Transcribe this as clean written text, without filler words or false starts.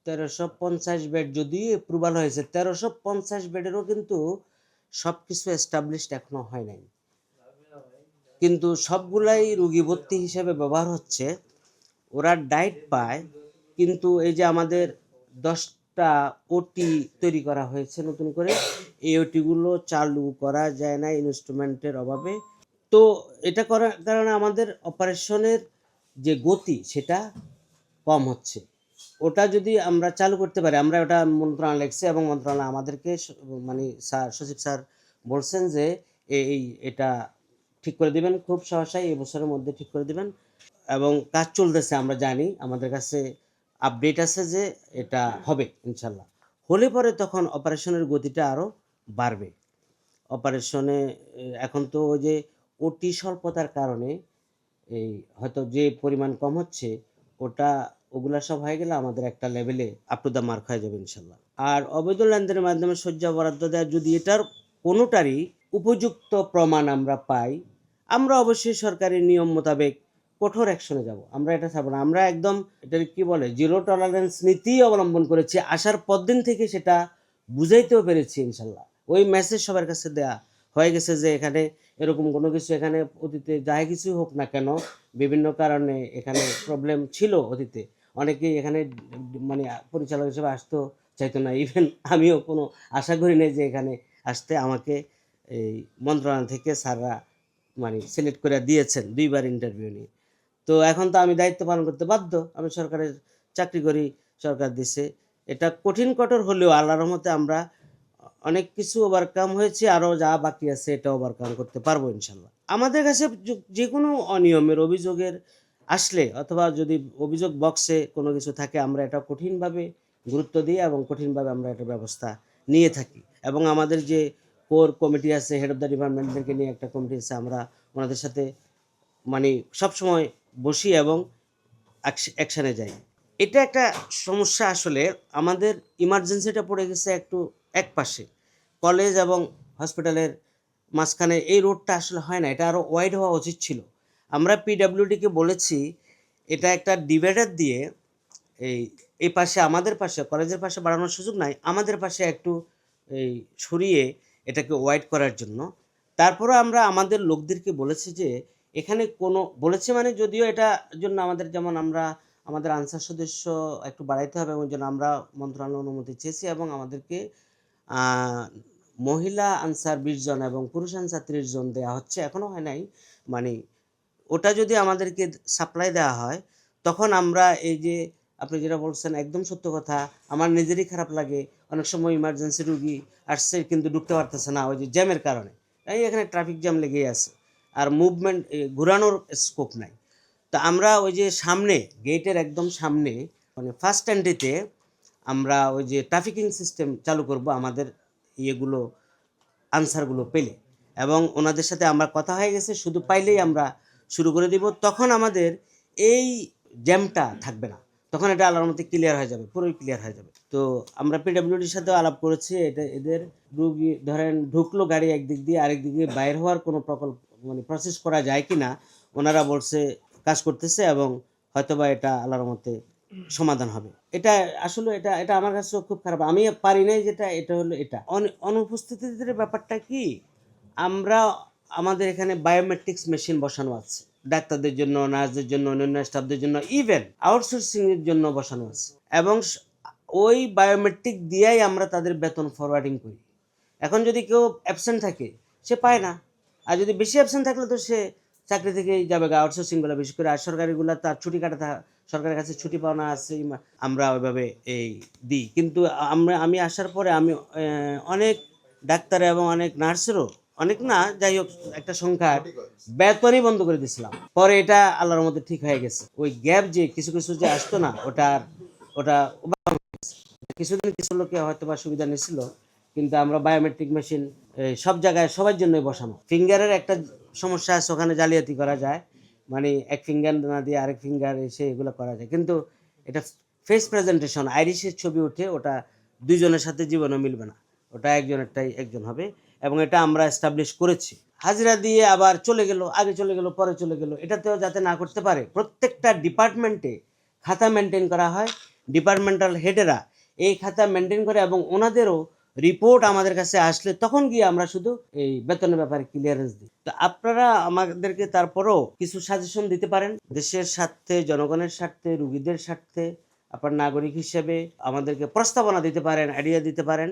1350 bed যদি approval হয়েছে, 1350 বেডেরও কিন্তু সব কিছু এস্টাবলিশড এখনো হয় নাই, কিন্তু সবগুলাই রুগী ভর্তি হিসেবে ব্যবহার হচ্ছে। ওরা ডায়েট পায়, কিন্তু এই যে আমাদের 10টা ওটি তৈরি করা হয়েছে নতুন করে, এই ওটিগুলো চালু করা যায় না ইনস্ট্রুমেন্টের অভাবে। তো এটা করার কারণে আমাদের অপারেশনের যে গতি সেটা কম হচ্ছে। ওটা যদি আমরা চালু করতে পারি, আমরা ওটা মন্ত্রণালয় লিখছে এবং মন্ত্রণালয় আমাদেরকে মানে স্যার, সচিব স্যার বলছেন যে এটা ঠিক করে দিবেন, খুব সহসাই এই বছরের মধ্যে ঠিক করে দিবেন, এবং কাজ চলতেছে। আমরা জানি, আমাদের কাছে আপডেট আছে যে এটা হবে ইনশাল্লাহ। হলে পরে তখন অপারেশনের গতিটা আরও বাড়বে। অপারেশনে এখন তো ওই যে ওটি স্বল্পতার কারণে এই হয়তো যে পরিমাণ কম হচ্ছে, ওগুলা সব হয়ে গেলে আমাদের একটা লেভেলে আপ টু দ্য মার্ক হয়ে যাবে ইনশাল্লাহ। আর অবৈধ লেনদেনের মাধ্যমে শয্যা বরাদ্দ দেওয়া, যদি এটার কোনোটারই উপযুক্ত প্রমাণ আমরা পাই, আমরা অবশ্যই সরকারি নিয়ম মোতাবেক কঠোর অ্যাকশনে যাব। আমরা এটা ছাড়বো না। আমরা একদম এটার কি বলে জিরো টলারেন্স নীতি অবলম্বন করেছি। আসার পর দিন থেকে সেটা বুঝাইতেও পেরেছি ইনশাল্লাহ। ওই মেসেজ সবার কাছে দেয়া হয়ে গেছে যে এখানে এরকম কোনো কিছু, এখানে অতীতে যাই কিছু হোক না কেন, বিভিন্ন কারণে এখানে প্রবলেম ছিল অতীতে। অনেকেই এখানে মানে পরিচালক হিসেবে আসতো চাইতো না, ইভেন আমিও কোনো আশা করি নাই যে এখানে আসতে। আমাকে এই মন্ত্রণালয় থেকে স্যাররা মানে সিলেক্ট করে দিয়েছেন 2বার ইন্টারভিউ নিয়ে। তো এখন তো আমি দায়িত্ব পালন করতে বাধ্য, আমি সরকারের চাকরি করি, সরকার দিছে। এটা কঠিন কঠোর হলেও আল্লাহর রহমতে আমরা অনেক কিছু ওভারকাম হয়েছে, আরও যা বাকি আছে এটা ওভারকাম করতে পারবো ইনশাল্লাহ। আমাদের কাছে যে কোনো অনিয়মের অভিযোগের আসলে, অথবা যদি অভিযোগ বক্সে কোনো কিছু থাকে, আমরা এটা কঠিনভাবে গুরুত্ব দিই এবং কঠিনভাবে আমরা এটা ব্যবস্থা নিয়ে থাকি। এবং আমাদের যে কোর কমিটি আছে, হেড অফ দ্য ডিপার্টমেন্টদেরকে নিয়ে একটা কমিটি আছে, আমরা ওনাদের সাথে মানে সবসময় বসি এবং অ্যাকশানে যাই। এটা একটা সমস্যা আসলে। আমাদের ইমার্জেন্সিটা পড়ে গেছে একটু এক পাশে, কলেজ এবং হসপিটালের মাঝখানে। এই রোডটা আসলে হয় না, এটা আরও ওয়াইড হওয়া উচিত ছিল। আমরা পিডাব্লিউডিকে বলেছি এটা একটা ডিভাইডার দিয়ে এই পাশে, আমাদের পাশে, কলেজের পাশে বাড়ানোর সুযোগ নাই, আমাদের পাশে একটু এই সরিয়ে এটাকে ওয়াইড করার জন্য। তারপরে আমরা আমাদের লোকদেরকে বলেছি যে এখানে কোনো, বলেছে মানে যদিও এটার জন্য আমাদের, যেমন আমরা আমাদের আনসার সদস্য একটু বাড়াইতে হবে, এবং জন্য আমরা মন্ত্রণালয় অনুমতি চেয়েছি, এবং আমাদেরকে মহিলা আনসার 20 জন এবং পুরুষ আনসার 30 জন দেওয়া হচ্ছে, এখনও হয় নাই। মানে ওটা যদি আমাদেরকে সাপ্লাই দেওয়া হয়, তখন আমরা এই যে আপনি যেটা বলছেন একদম সত্য কথা, আমার নিজেরই খারাপ লাগে। অনেক সময় ইমার্জেন্সি রুগী আসছে কিন্তু ঢুকতে পারতেছে না ওই যে জ্যামের কারণে। এখানে ট্রাফিক জ্যাম লেগেই আছে, আর মুভমেন্ট ঘোরানোর স্কোপ নাই। তো আমরা ওই যে সামনে গেটের একদম সামনে, মানে ফার্স্ট এন্ট্রিতে আমরা ওই যে ট্রাফিকিং সিস্টেম চালু করব আমাদের ইয়েগুলো, আনসারগুলো পেলে। এবং ওনাদের সাথে আমার কথা হয়ে গেছে, শুধু পাইলেই আমরা শুরু করে দিব। তখন আমাদের এই জ্যামটা থাকবে না, তখন এটা আল্লাহর মধ্যে ক্লিয়ার হয়ে যাবে, পুরোই ক্লিয়ার হয়ে যাবে। তো আমরা পিডাব্লিউডির সাথেও আলাপ করেছি, এটা এদের রুগী ধরেন ঢুকলো গাড়ি একদিক দিয়ে, আরেক দিক দিয়ে বাইর হওয়ার কোনো প্রকল্প মানে প্রসেস করা যায় কি না, ওনারা বলছে কাজ করতেছে, এবং হয়তোবা এটা আল্লাহর মধ্যে সমাধান হবে। এটা আসলে এটা এটা আমার কাছে খুব খারাপ, আমি পারি নাই যেটা, এটা হলো এটা অনুপস্থিতির ব্যাপারটা কি, আমরা আমাদের এখানে বায়োমেট্রিক্স মেশিন বসানো আছে ডাক্তারদের জন্য, নার্সদের জন্য, অন্যান্য স্টাফদের জন্য, ইভেন আউটসোর্সিং এর জন্য বসানো আছে। এবং ওই বায়োমেট্রিক দিয়েই আমরা তাদের বেতন ফরওয়ার্ডিং করি। এখন যদি কেউ অ্যাবসেন্ট থাকে সে পায় না, আর যদি বেশি অ্যাবসেন্ট থাকলে তো সে চাকরি থেকেই যাবে। আউটসোর্সিংগুলো বেশি করে, আর সরকারিগুলো তার ছুটি কাটাতে, সরকারের কাছে ছুটি পাওনা আছে, আমরা ওইভাবে দিই। কিন্তু আমি আসার পরে আমি অনেক ডাক্তার এবং অনেক নার্সেরও, অনেক না যাই হোক একটা সংখ্যা বেতনই বন্ধ করে দিয়েছিলাম। পরে এটা আল্লাহর মধ্যে ঠিক হয়ে গেছে। ওই গ্যাপ যে কিছু কিছু যে আসতো না, ওটা কিছুদিন কিছু লোকে হয়তো বা সুবিধা নিছিল, কিন্তু আমরা বায়োমেট্রিক মেশিন সব জায়গায় সবার জন্যই বসানো। ফিঙ্গারের একটা সমস্যা আছে, ওখানে জালিয়াতি করা যায়, মানে এক ফিঙ্গার না দিয়ে আরেক ফিঙ্গার এসে এগুলো করা যায়। কিন্তু এটা ফেস প্রেজেন্টেশন, আইরিশের ছবি উঠে, ওটা দুইজনের সাথে জীবনও মিলবে না, ওটা একজনেরটাই একজন হবে। এবং এটা আমরা এস্টাবলিশ করেছি। হাজিরা দিয়ে আবার চলে গেল, আগে চলে গেল, পরে চলে গেল, এটাতেও যাতে না করতে পারে প্রত্যেকটা ডিপার্টমেন্টে খাতা মেনটেন করা হয়, ডিপার্টমেন্টাল হেডেরা এই খাতা মেনটেন করে এবং ওনাদেরও রিপোর্ট আমাদের কাছে আসলে তখন গিয়ে আমরা শুধু এই বেতনের ব্যাপারে ক্লিয়ারেন্স দিই। তো আপনারা আমাদেরকে তারপরও কিছু সাজেশন দিতে পারেন দেশের স্বার্থে, জনগণের স্বার্থে, রুগীদের স্বার্থে। আপনার নাগরিক হিসেবে আমাদেরকে প্রস্তাবনা দিতে পারেন, আইডিয়া দিতে পারেন।